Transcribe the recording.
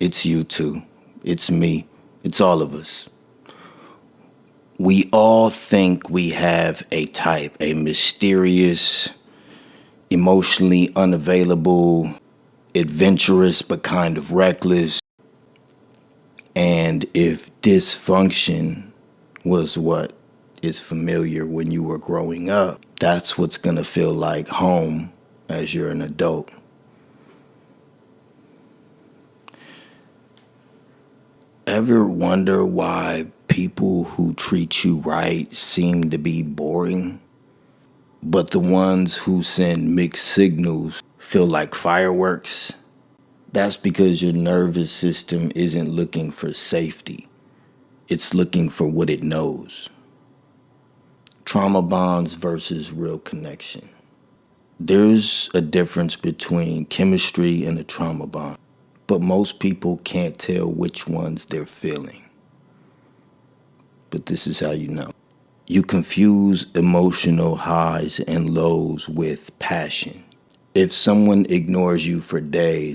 It's you too. It's me. It's all of us. We all think we have a type, a mysterious, emotionally unavailable, adventurous but kind of reckless. And if dysfunction was what is familiar when you were growing up, that's what's going to feel like home as you're an adult. Ever wonder why people who treat you right seem to be boring, but the ones who send mixed signals feel like fireworks? That's because your nervous system isn't looking for safety. It's looking for what it knows. Trauma bonds versus real connection. There's a difference between chemistry and a trauma bond, but most people can't tell which ones they're feeling. But this is how you know. You confuse emotional highs and lows with passion. If someone ignores you for days,